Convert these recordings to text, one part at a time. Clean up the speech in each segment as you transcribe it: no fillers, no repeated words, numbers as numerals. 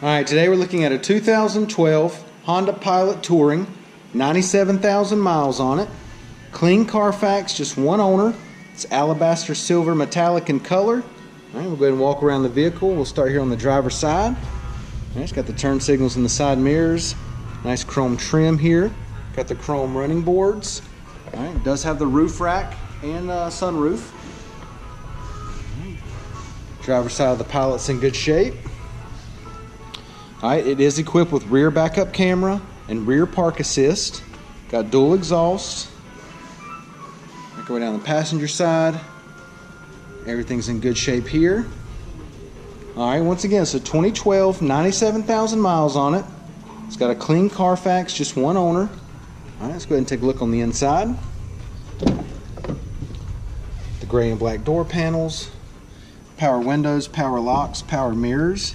Alright, today we're looking at a 2012 Honda Pilot Touring, 97,000 miles on it. Clean Carfax, just one owner. It's alabaster silver metallic in color. Alright, we'll go ahead and walk around the vehicle. We'll start here on the driver's side. Alright, it's got the turn signals in the side mirrors. Nice chrome trim here. Got the chrome running boards. Alright, it does have the roof rack and sunroof. Driver's side of the Pilot's in good shape. Alright, it is equipped with rear backup camera and rear park assist. Got dual exhaust. Go down the passenger side. Everything's in good shape here. Alright, once again, so 2012, 97,000 miles on it. It's got a clean Carfax, just one owner. Alright, let's go ahead and take a look on the inside. The gray and black door panels. Power windows, power locks, power mirrors.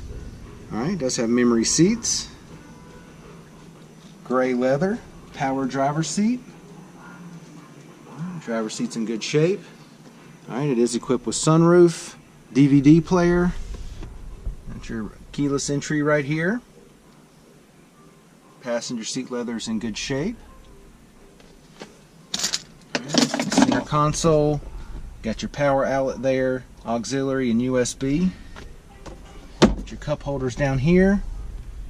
Alright, it does have memory seats. Gray leather, power driver's seat. Driver's seat's in good shape. Alright, it is equipped with sunroof, DVD player. That's your keyless entry right here. Passenger seat leather is in good shape. Center console. Got your power outlet there, auxiliary and USB. Got your cup holders down here.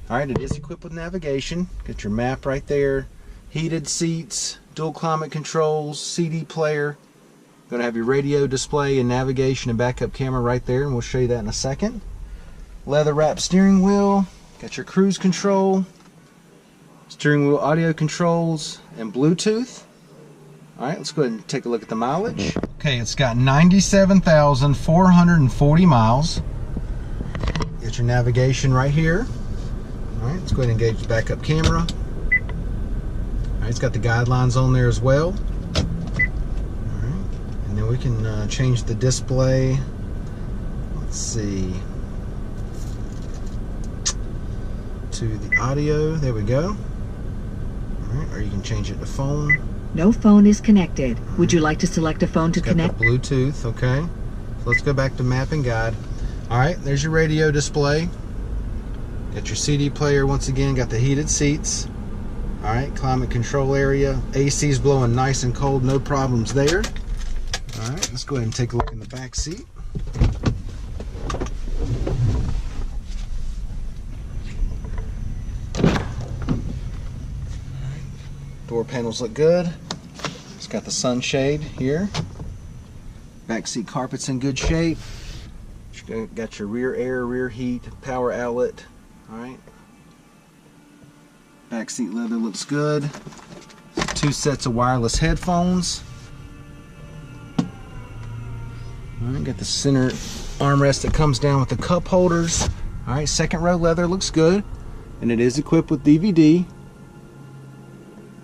Alright, it is equipped with navigation. Got your map right there. Heated seats, dual climate controls, CD player. Going to have your radio display and navigation and backup camera right there, and we'll show you that in a second. Leather wrapped steering wheel. Got your cruise control. Steering wheel audio controls and Bluetooth. Alright, let's go ahead and take a look at the mileage. Okay, it's got 97,440 miles. Got your navigation right here. Alright, let's go ahead and engage the backup camera. Alright, it's got the guidelines on there as well. Alright, and then we can change the display. Let's see. To the audio, there we go. Alright, or you can change it to phone. No phone is connected. Would you like to select a phone to connect? Got the Bluetooth, okay. So let's go back to map and guide. Alright, there's your radio display. Got your CD player once again, got the heated seats. Alright, climate control area. AC's blowing nice and cold, no problems there. Alright, let's go ahead and take a look in the back seat. Door panels look good. It's got the sunshade here. Back seat carpet's in good shape. Got your rear air, rear heat, power outlet. Alright. Back seat leather looks good. 2 sets of wireless headphones. Alright, got the center armrest that comes down with the cup holders. Alright, second row leather looks good. And it is equipped with DVD.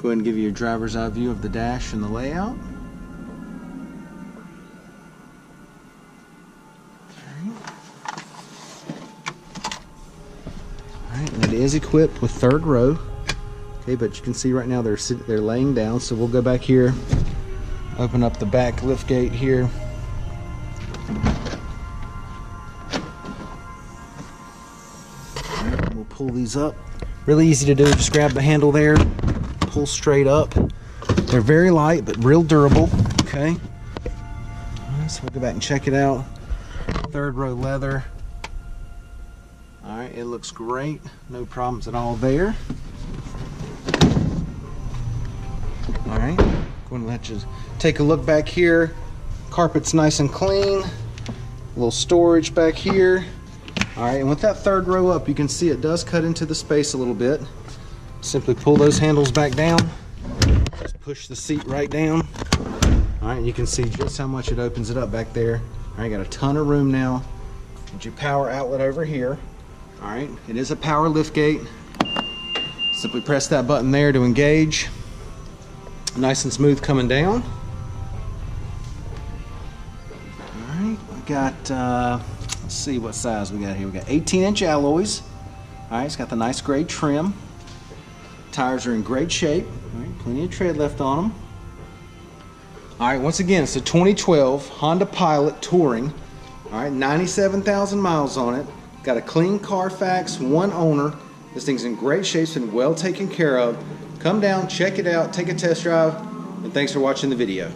Go ahead and give you your driver's eye view of the dash and the layout. Alright, and it is equipped with third row. Okay, but you can see right now they're laying down, so we'll go back here, open up the back lift gate here. Alright, we'll pull these up. Really easy to do, just grab the handle there. Pull straight up. They're very light but real durable. Okay, so we'll go back and check it out. Third row leather. Alright, it looks great. No problems at all there. Alright, going to let you take a look back here. Carpet's nice and clean. A little storage back here. Alright, and with that third row up, you can see it does cut into the space a little bit. Simply pull those handles back down. Just push the seat right down. Alright, and you can see just how much it opens it up back there. Alright, got a ton of room now. Got your power outlet over here. Alright, it is a power lift gate. Simply press that button there to engage. Nice and smooth coming down. Alright, we got, let's see what size we got here. We got 18-inch alloys. Alright, it's got the nice gray trim. Tires are in great shape. Alright, plenty of tread left on them. Alright, once again, it's a 2012 Honda Pilot Touring. Alright, 97,000 miles on it. Got a clean CARFAX One-Owner. This thing's in great shape, it's been well taken care of. Come down, check it out, take a test drive, and thanks for watching the video.